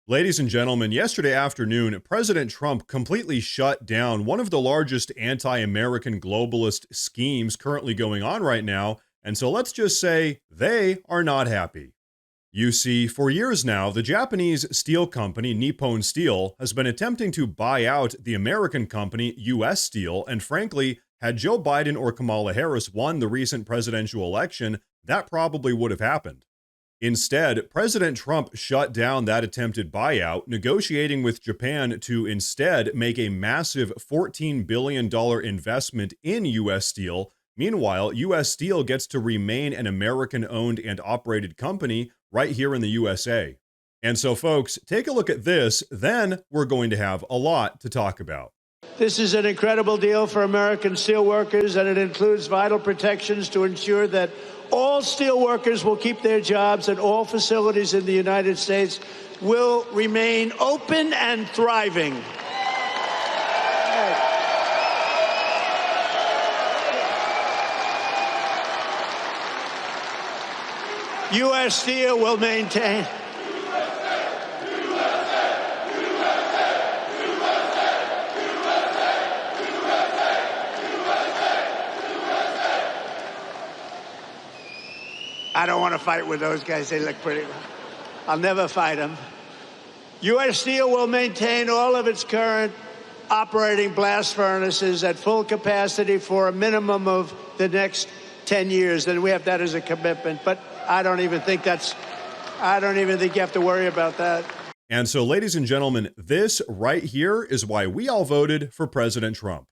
Ladies and gentlemen, yesterday afternoon, President Trump completely shut down one of the largest anti American globalist schemes currently going on right now. And so let's just say they are not happy. You see, for years now, the Japanese steel company Nippon Steel has been attempting to buy out the American company US Steel, and frankly, had Joe Biden or Kamala Harris won the recent presidential election, that probably would have happened. Instead, President Trump shut down that attempted buyout, negotiating with Japan to instead make a massive $14 billion investment in US Steel. Meanwhile, US Steel gets to remain an American owned and operated company right here in the USA. And so, folks, take a look at this, then we're going to have a lot to talk about. This is an incredible deal for American steelworkers, and it includes vital protections to ensure that all steelworkers will keep their jobs and all facilities in the United States will remain open and thriving. U.S. Steel will maintain. I don't want to fight with those guys. They look pretty. I'll never fight them. U.S. Steel will maintain all of its current operating blast furnaces at full capacity for a minimum of the next 10 years. And we have that as a commitment. But I don't even think you have to worry about that. And so, ladies and gentlemen, this right here is why we all voted for President Trump.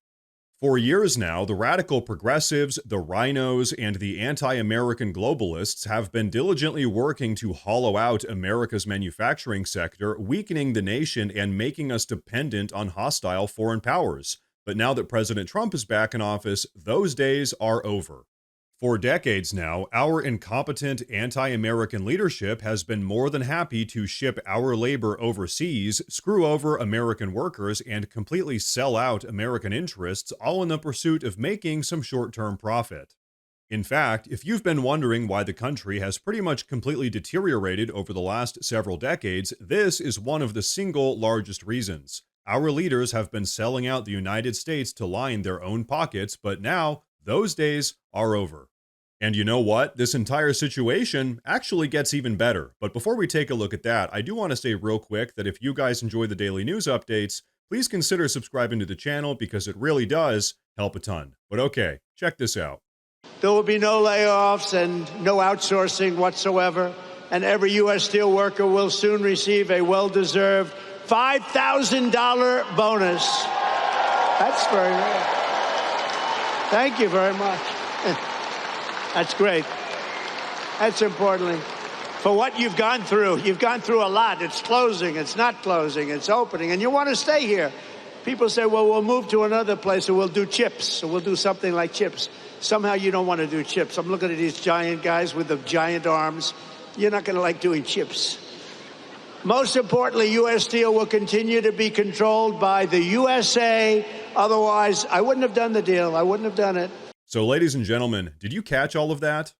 For years now, the radical progressives, the rhinos, and the anti-American globalists have been diligently working to hollow out America's manufacturing sector, weakening the nation and making us dependent on hostile foreign powers. But now that President Trump is back in office, those days are over. For decades now, our incompetent anti-American leadership has been more than happy to ship our labor overseas, screw over American workers, and completely sell out American interests, all in the pursuit of making some short-term profit. In fact, if you've been wondering why the country has pretty much completely deteriorated over the last several decades, this is one of the single largest reasons. Our leaders have been selling out the United States to line their own pockets, but now those days are over. And you know what? This entire situation actually gets even better. But before we take a look at that, I do want to say real quick that if you guys enjoy the daily news updates, please consider subscribing to the channel because it really does help a ton. But okay, check this out. There will be no layoffs and no outsourcing whatsoever. And every U.S. steel worker will soon receive a well-deserved $5,000 bonus. That's very good. Thank you very much. That's great. That's importantly. For what you've gone through a lot. It's closing, it's not closing, it's opening, and you want to stay here. People say, well, we'll move to another place, or we'll do chips, or we'll do something like chips. Somehow you don't want to do chips. I'm looking at these giant guys with the giant arms. You're not going to like doing chips. Most importantly, U.S. Steel will continue to be controlled by the USA. Otherwise, I wouldn't have done the deal. I wouldn't have done it. So, ladies and gentlemen, did you catch all of that?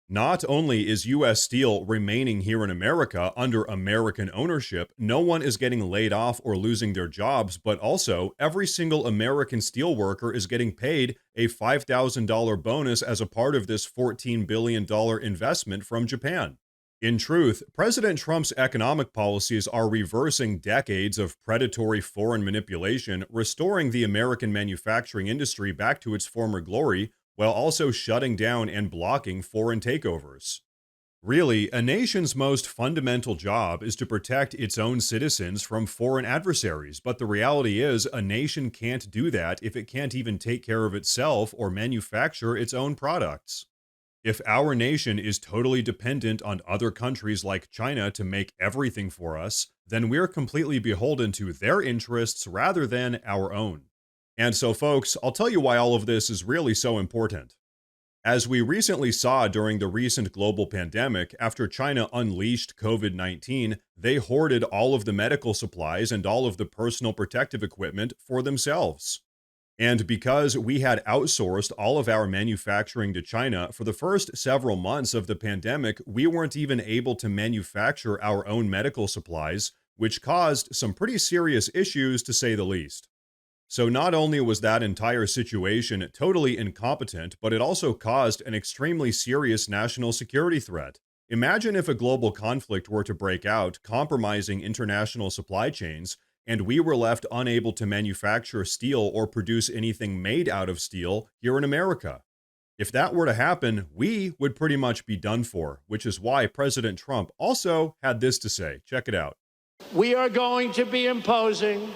Not only is US Steel remaining here in America under American ownership, no one is getting laid off or losing their jobs, but also every single American steel worker is getting paid a $5,000 bonus as a part of this $14 billion investment from Japan. In truth, President Trump's economic policies are reversing decades of predatory foreign manipulation, restoring the American manufacturing industry back to its former glory, while also shutting down and blocking foreign takeovers. Really, a nation's most fundamental job is to protect its own citizens from foreign adversaries, but the reality is a nation can't do that if it can't even take care of itself or manufacture its own products. If our nation is totally dependent on other countries like China to make everything for us, then we're completely beholden to their interests rather than our own. And so, folks, I'll tell you why all of this is really so important. As we recently saw during the recent global pandemic, after China unleashed COVID-19, they hoarded all of the medical supplies and all of the personal protective equipment for themselves. And because we had outsourced all of our manufacturing to China for the first several months of the pandemic, we weren't even able to manufacture our own medical supplies, which caused some pretty serious issues to say the least. So not only was that entire situation totally incompetent, but it also caused an extremely serious national security threat. Imagine if a global conflict were to break out, compromising international supply chains, and we were left unable to manufacture steel or produce anything made out of steel here in America. If that were to happen, we would pretty much be done for, which is why President Trump also had this to say. Check it out. We are going to be imposing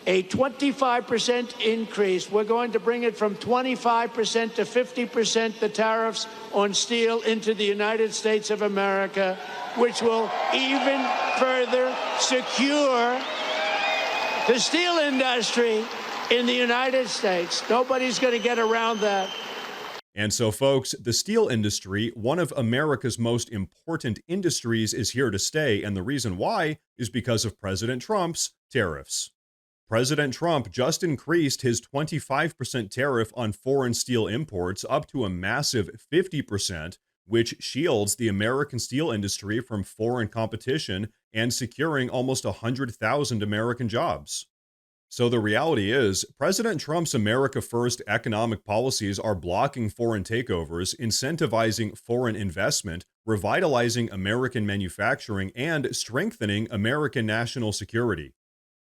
a 25% increase. We're going to bring it from 25% to 50%, the tariffs on steel into the United States of America, which will even further secure the steel industry in the United States. Nobody's going to get around that. And so, folks, the steel industry, one of America's most important industries, is here to stay. And the reason why is because of President Trump's tariffs. President Trump just increased his 25% tariff on foreign steel imports up to a massive 50%, which shields the American steel industry from foreign competition and securing almost 100,000 American jobs. So the reality is, President Trump's America First economic policies are blocking foreign takeovers, incentivizing foreign investment, revitalizing American manufacturing, and strengthening American national security.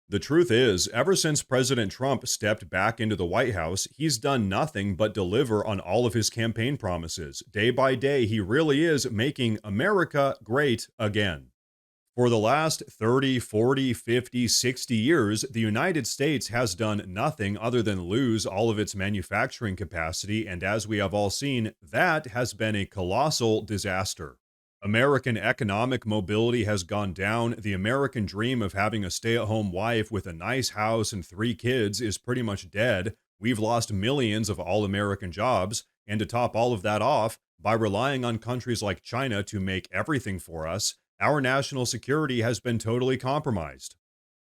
The truth is, ever since President Trump stepped back into the White House, he's done nothing but deliver on all of his campaign promises. Day by day, he really is making America great again. For the last 30, 40, 50, 60 years, the United States has done nothing other than lose all of its manufacturing capacity, and as we have all seen, that has been a colossal disaster. American economic mobility has gone down. The American dream of having a stay-at-home wife with a nice house and 3 kids is pretty much dead. We've lost millions of all-American jobs, and to top all of that off, by relying on countries like China to make everything for us, our national security has been totally compromised.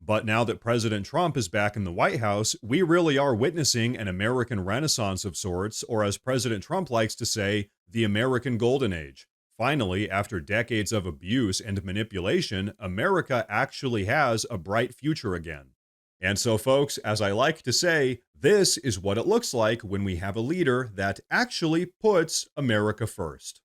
But now that President Trump is back in the White House, we really are witnessing an American renaissance of sorts, or as President Trump likes to say, the American Golden Age. Finally, after decades of abuse and manipulation, America actually has a bright future again. And so, folks, as I like to say, this is what it looks like when we have a leader that actually puts America first.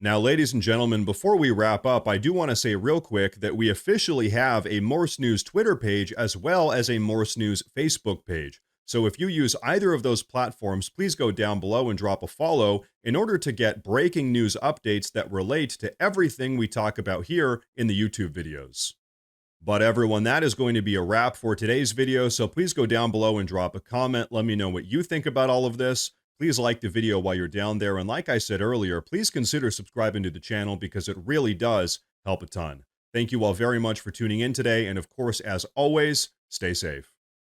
Now, ladies and gentlemen, before we wrap up, I do want to say real quick that we officially have a Morse News Twitter page as well as a Morse News Facebook page. So if you use either of those platforms, please go down below and drop a follow in order to get breaking news updates that relate to everything we talk about here in the YouTube videos. But everyone, that is going to be a wrap for today's video, so please go down below and drop a comment. Let me know what you think about all of this. Please like the video while you're down there, and like I said earlier, please consider subscribing to the channel because it really does help a ton. Thank you all very much for tuning in today, and of course, as always, stay safe.